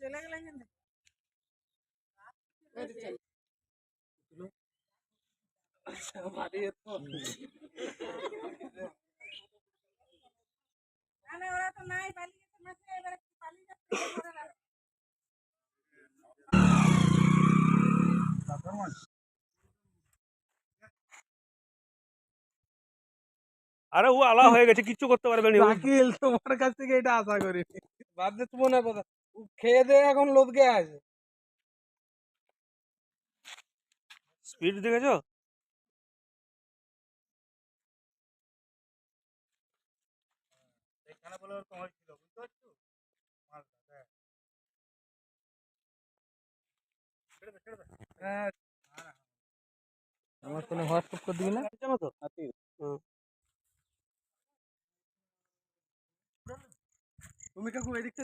চলে গেলেন কিন্তু ওরা তো নাই পালিয়ে গেছে মাঠে, এবারে পালিয়ে যাচ্ছে ঘরে লাগবে। আরে ও আলা হয়ে গেছে, কিচ্ছু করতে পারবে না। শাকিল তোমার কাছ থেকে এটা আশা করি। বাদ দে তুমি না কথা, খেয়ে দে এখন লোদকে আছে। স্পিড দেখেছো? এখানে বলে তোমার ছিল, বুঝতে পারছো? হ্যাঁ, আমার কোনো হোয়াটসঅ্যাপ করে দিবি না? জানো তো? তুমি কাকু এদিক থেকে